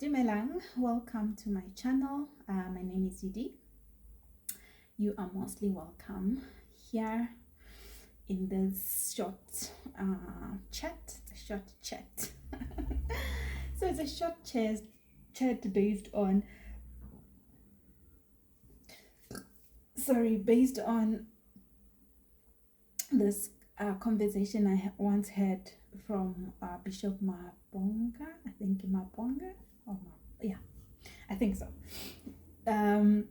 Dumelang, welcome to my channel. My name is Yudi. You are mostly welcome here in this short chat. It's a short chat. So it's a short chat based on this conversation I once had from Bishop Mabonga. I think Mabonga. Yeah, I think so. I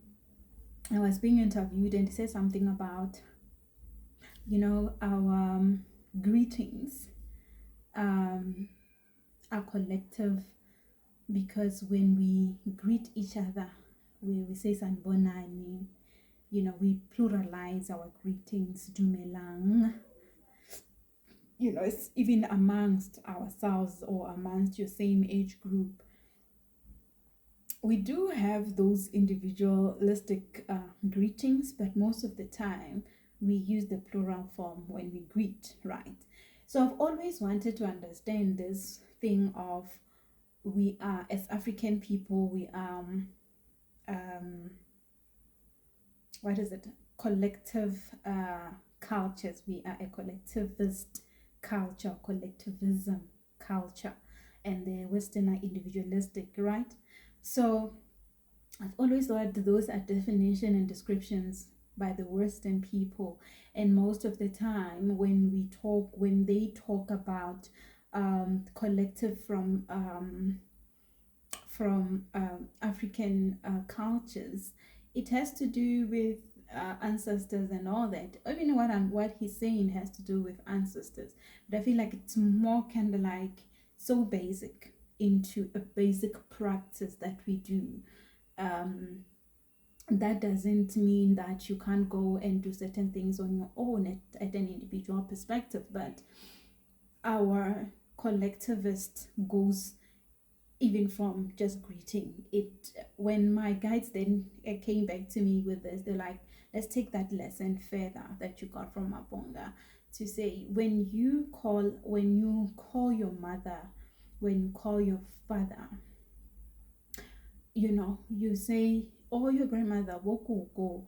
was being interviewed and he said something about, our greetings are collective, because when we greet each other, we say sanibonani, we pluralize our greetings, dumelang. It's even amongst ourselves or amongst your same age group. We do have those individualistic greetings, but most of the time we use the plural form when we greet, right? So I've always wanted to understand this thing of, we are, as African people, we are collective cultures. We are a collectivist culture, collectivism culture, and the Western are individualistic, right? So I've always thought those are definition and descriptions by the Western people, and most of the time when they talk about collective from African cultures, it has to do with ancestors and all that. I mean, what he's saying has to do with ancestors, but I feel like it's more kind of like so basic into a basic practice that we do. That doesn't mean that you can't go and do certain things on your own at an individual perspective, but our collectivist goes even from just greeting it. When my guides then came back to me with this, they're like, let's take that lesson further that you got from Mabonga, to say, when you call your mother, when you call your father, you say, or your grandmother, vokugo,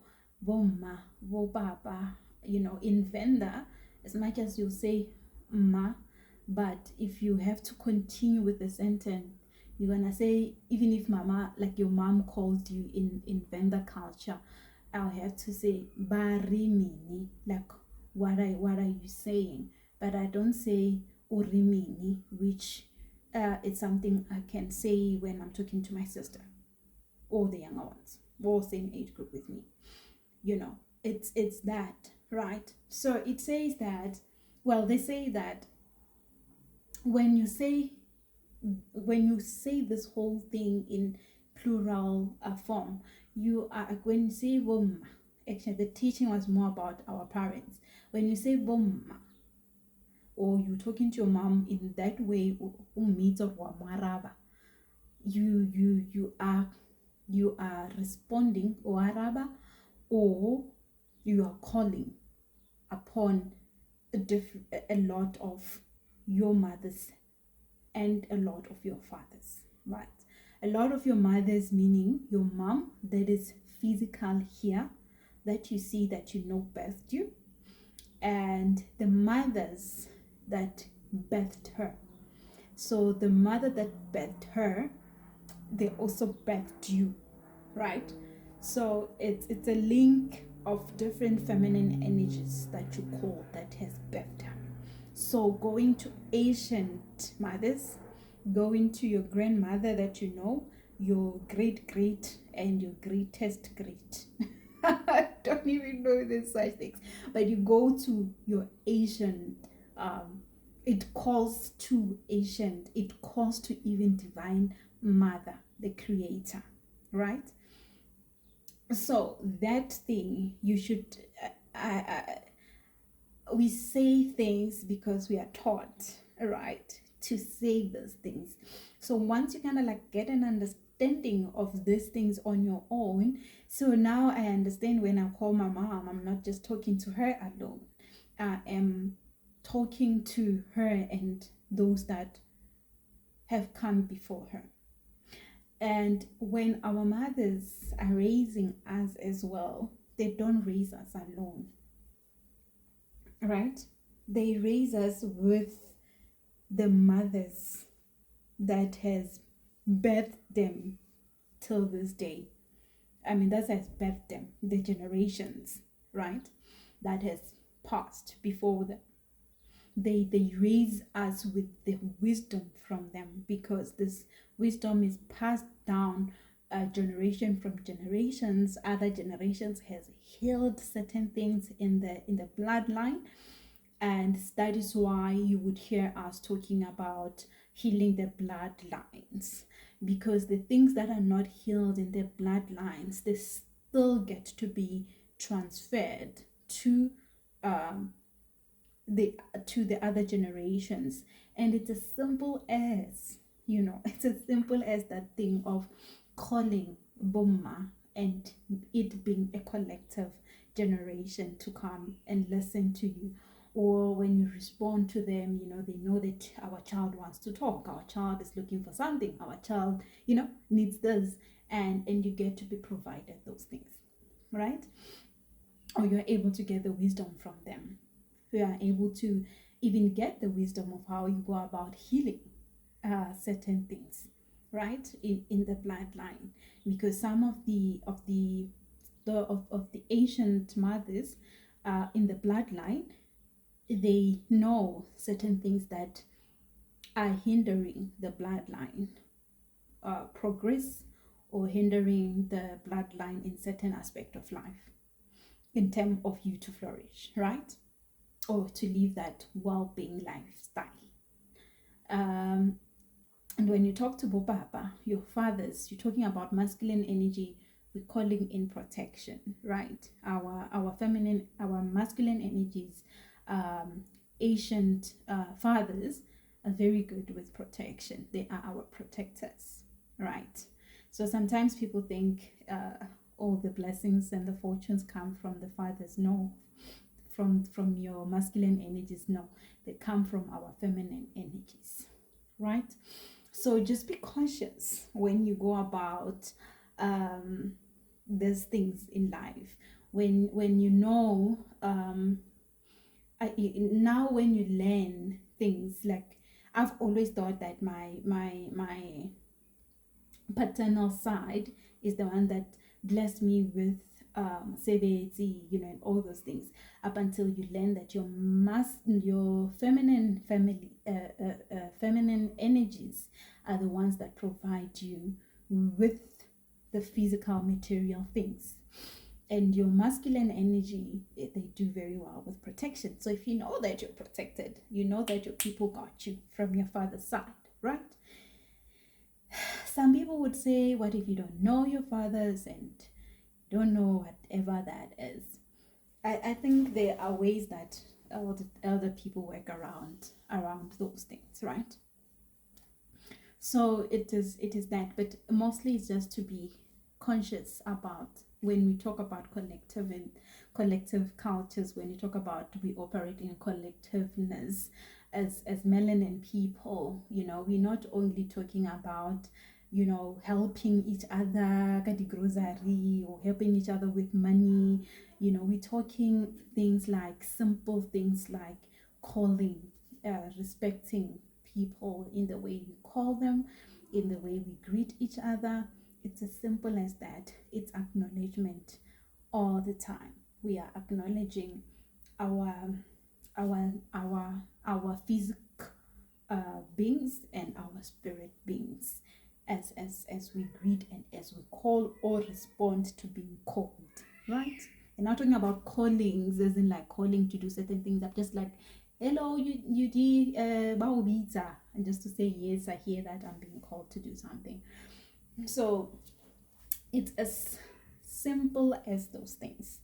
voma, vobaba, in Venda, as much as you say ma, but if you have to continue with the sentence, you're gonna say, even if mama, like your mom called you in Venda culture, I'll have to say barimini, like what are you saying? But I don't say urimini, which it's something I can say when I'm talking to my sister or the younger ones or same age group with me. It's that, right? So it says that, well, they say that when you say this whole thing in plural form, you are, when you say bomma, actually the teaching was more about our parents. When you say bomma, or you're talking to your mom in that way, you are responding or araba, or you are calling upon a lot of your mothers and a lot of your fathers, right? A lot of your mothers, meaning your mom that is physical here, that you see, that birthed you, and the mothers that birthed her. So the mother that birthed her, they also birthed you, right? So it's a link of different feminine energies that you call, that has birthed her. So going to ancient mothers, going to your grandmother that your great and your greatest great. I don't even know there's such things, but you go to your ancient, it calls to ancient, it calls to even divine mother, the creator, right? So that thing, you should we say things because we are taught, right, to say those things. So once you kind of like get an understanding of these things on your own, so now I understand when I call my mom, I'm not just talking to her alone, I am talking to her and those that have come before her. And when our mothers are raising us as well, they don't raise us alone, right? They raise us with the mothers that has birthed them till this day. I mean, that has birthed them, the generations, right? That has passed before them. They raise us with the wisdom from them, because this wisdom is passed down generation from generations. Other generations has healed certain things in the bloodline, and that is why you would hear us talking about healing the bloodlines, because the things that are not healed in the bloodlines, they still get to be transferred to um, the other generations. And it's as simple as, it's as simple as that thing of calling Bumma, and it being a collective generation to come and listen to you. Or when you respond to them, they know that our child wants to talk, our child is looking for something, our child, needs this, and you get to be provided those things, right? Or you're able to get the wisdom from them. You are able to even get the wisdom of how you go about healing certain things, right, in the bloodline. Because some of the ancient mothers in the bloodline, they know certain things that are hindering the bloodline progress, or hindering the bloodline in certain aspect of life, in terms of you to flourish, right? Or to live that well-being lifestyle. And when you talk to Bobaba, your fathers, you're talking about masculine energy, we're calling in protection, right? Our feminine, our masculine energies, ancient fathers are very good with protection. They are our protectors, right? So sometimes people think all the blessings and the fortunes come from the fathers. No, from your masculine energies. No, they come from our feminine energies, right? So just be conscious when you go about these things in life. When you know, now when you learn things, like I've always thought that my paternal side is the one that blessed me with sebeti, and all those things, up until you learn that your feminine feminine energies are the ones that provide you with the physical material things, and your masculine energy, they do very well with protection. So if you know that you're protected, you know that your people got you from your father's side, right? Some people would say, what if you don't know your fathers and don't know whatever that is? I think there are ways that elder people work around those things, right? So it is that, but mostly it's just to be conscious about when we talk about collective cultures, when you talk about we operate in collectiveness as melanin people, we're not only talking about helping each other at the grocery, or helping each other with money. We're talking things like simple things like calling, respecting people in the way we call them, in the way we greet each other. It's as simple as that. It's acknowledgement all the time. We are acknowledging our physical beings and our spirit beings as we greet and as we call or respond to being called, right? And not talking about callings as in like calling to do certain things. I'm just like, hello, you did and just to say yes, I hear that I'm being called to do something. So it's as simple as those things.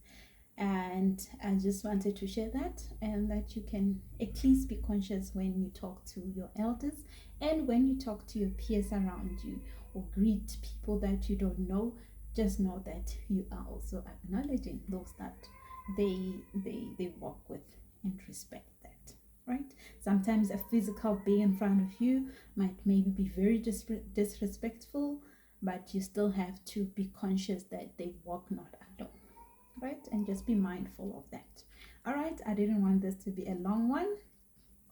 And I just wanted to share that, and that you can at least be conscious when you talk to your elders, and when you talk to your peers around you, or greet people that you don't know. Just know that you are also acknowledging those that they walk with, and respect that, right? Sometimes a physical being in front of you might maybe be very disrespectful, but you still have to be conscious that they walk not alone, right? And just be mindful of that. All right, I didn't want this to be a long one.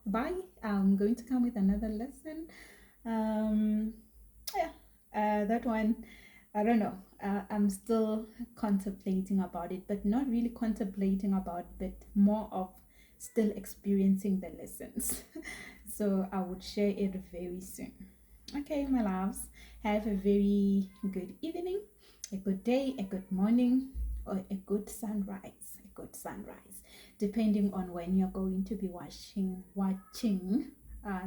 Bye. I'm going to come with another lesson. Yeah, that one, I don't know. I'm still contemplating about it, but not really contemplating about, but more of still experiencing the lessons. So I would share it very soon. Okay, my loves, have a very good evening, a good day, a good morning, or a good sunrise. A good sunrise, depending on when you're going to be watching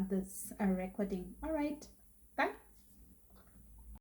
this recording. All right.